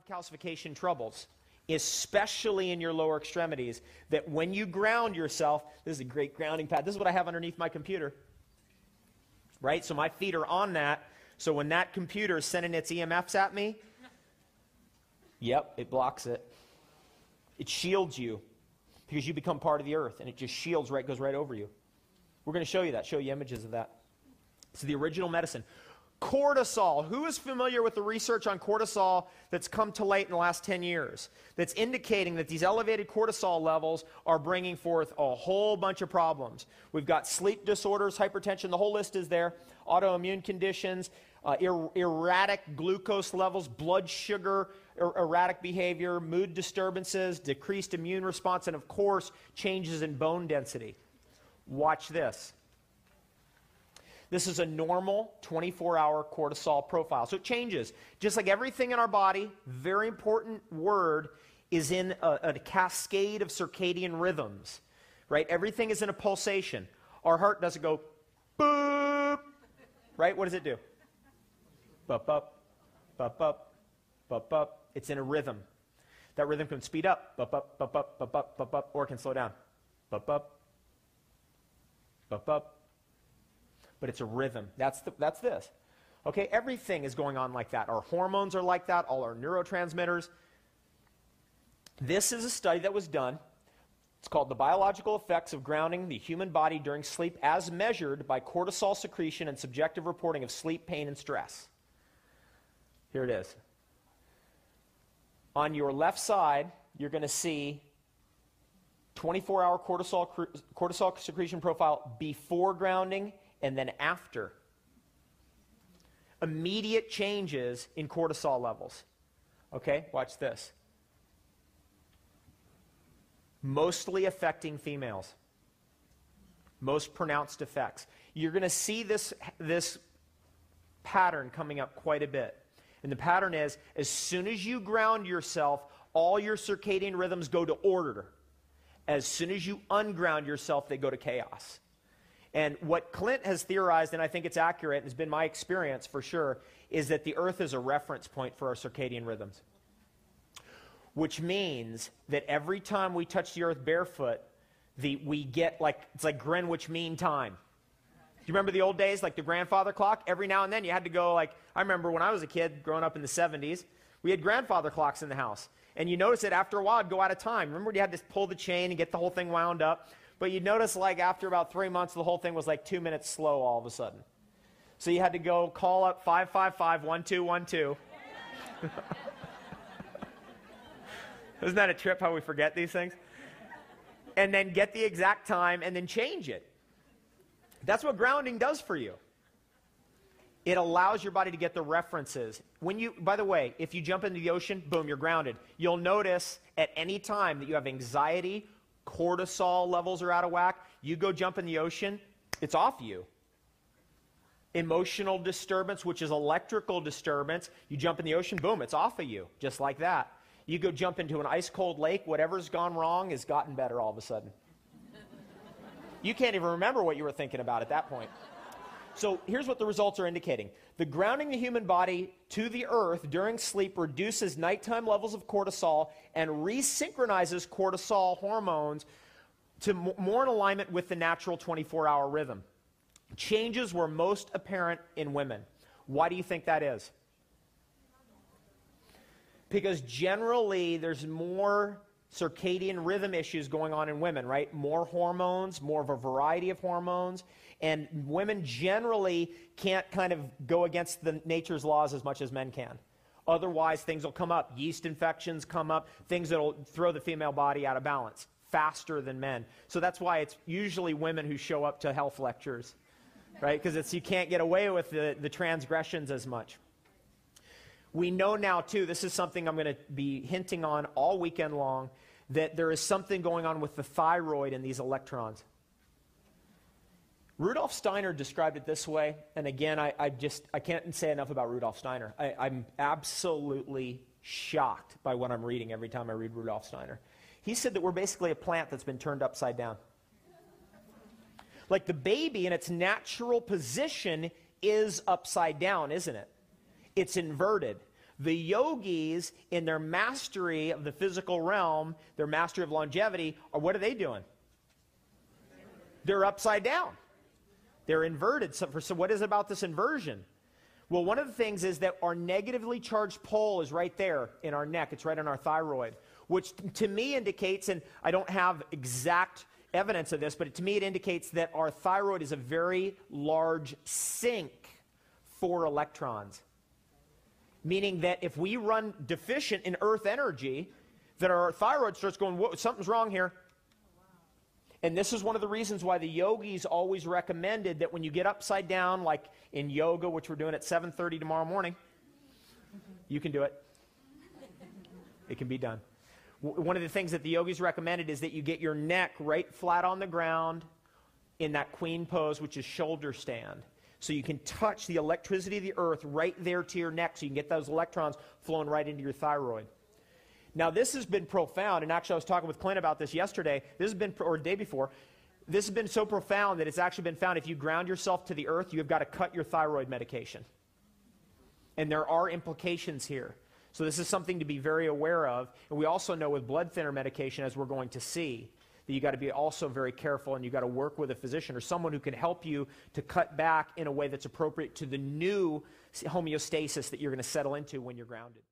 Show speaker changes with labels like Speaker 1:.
Speaker 1: Calcification troubles, especially in your lower extremities, that when you ground yourself, this is a great grounding pad. This is what I have underneath my computer, right? So my feet are on that. So when that computer is sending its EMFs at me, yep, it blocks it. It shields you because you become part of the earth, and it just shields right, goes right over you. We're going to show you that, show you images of that. So the original medicine. Cortisol. Who is familiar with the research on cortisol that's come to light in the last 10 years? That's indicating that these elevated cortisol levels are bringing forth a whole bunch of problems. We've got sleep disorders, hypertension, the whole list is there, autoimmune conditions, erratic glucose levels, blood sugar, erratic behavior, mood disturbances, decreased immune response, and of course, changes in bone density. Watch this. This is a normal 24-hour cortisol profile. So it changes. Just like everything in our body, very important word, is in a cascade of circadian rhythms, right? Everything is in a pulsation. Our heart doesn't go boop, right? What does it do? Bup, bup, bup, bup, bup, bup. It's in a rhythm. That rhythm can speed up, bup, bup, bup, bup, bup, bup, bup, bup, or it can slow down. Bup, bup, bup, bup. But it's a rhythm. That's this. Okay, everything is going on like that. Our hormones are like that, all our neurotransmitters. This is a study that was done. It's called The Biological Effects of Grounding the Human Body During Sleep as Measured by Cortisol Secretion and Subjective Reporting of Sleep, Pain, and Stress. Here it is. On your left side, you're going to see 24-hour cortisol secretion profile before grounding and then after. Immediate changes in cortisol levels. Okay, watch this. Mostly affecting females. Most pronounced effects. You're going to see this pattern coming up quite a bit. And the pattern is, as soon as you ground yourself, all your circadian rhythms go to order. As soon as you unground yourself, they go to chaos. And what Clint has theorized, and I think it's accurate, and has been my experience for sure, is that the earth is a reference point for our circadian rhythms. Which means that every time we touch the earth barefoot, we get it's like Greenwich Mean Time. Do you remember the old days, like the grandfather clock? Every now and then you had to go, I remember when I was a kid growing up in the 70s, we had grandfather clocks in the house. And you notice that after a while it'd go out of time. Remember you had to pull the chain and get the whole thing wound up? But you'd notice after about 3 months, the whole thing was 2 minutes slow all of a sudden. So you had to go call up 555-1212. Isn't that a trip how we forget these things? And then get the exact time and then change it. That's what grounding does for you. It allows your body to get the references. By the way, if you jump into the ocean, boom, you're grounded. You'll notice at any time that you have anxiety, cortisol levels are out of whack, you go jump in the ocean, it's off you. Emotional disturbance, which is electrical disturbance, you jump in the ocean, boom, it's off of you, just like that. You go jump into an ice-cold lake, whatever's gone wrong has gotten better all of a sudden. You can't even remember what you were thinking about at that point. So here's what the results are indicating. The grounding the human body to the earth during sleep reduces nighttime levels of cortisol and resynchronizes cortisol hormones to more in alignment with the natural 24-hour rhythm. Changes were most apparent in women. Why do you think that is? Because generally there's more circadian rhythm issues going on in women, right? More hormones, more of a variety of hormones. And women generally can't kind of go against the nature's laws as much as men can. Otherwise, things will come up. Yeast infections come up. Things that will throw the female body out of balance faster than men. So that's why it's usually women who show up to health lectures, right? Because you can't get away with the transgressions as much. We know now, too, this is something I'm going to be hinting on all weekend long, that there is something going on with the thyroid and these electrons. Rudolf Steiner described it this way, and again, I can't say enough about Rudolf Steiner. I'm absolutely shocked by what I'm reading every time I read Rudolf Steiner. He said that we're basically a plant that's been turned upside down. Like the baby in its natural position is upside down, isn't it? It's inverted. The yogis, in their mastery of the physical realm, their mastery of longevity, what are they doing? They're upside down. They're inverted. So what is it about this inversion? Well, one of the things is that our negatively charged pole is right there in our neck. It's right on our thyroid, which to me indicates, and I don't have exact evidence of this, but to me it indicates that our thyroid is a very large sink for electrons. Meaning that if we run deficient in earth energy, that our thyroid starts going, whoa, something's wrong here. And this is one of the reasons why the yogis always recommended that when you get upside down, like in yoga, which we're doing at 7:30 tomorrow morning, you can do it. It can be done. One of the things that the yogis recommended is that you get your neck right flat on the ground in that queen pose, which is shoulder stand. So you can touch the electricity of the earth right there to your neck so you can get those electrons flowing right into your thyroid. Now, this has been profound, and actually I was talking with Clint about this yesterday. This has been, or the day before. This has been so profound that it's actually been found if you ground yourself to the earth, you have got to cut your thyroid medication. And there are implications here. So this is something to be very aware of. And we also know with blood thinner medication, as we're going to see, that you got to be also very careful, and you got to work with a physician or someone who can help you to cut back in a way that's appropriate to the new homeostasis that you're going to settle into when you're grounded.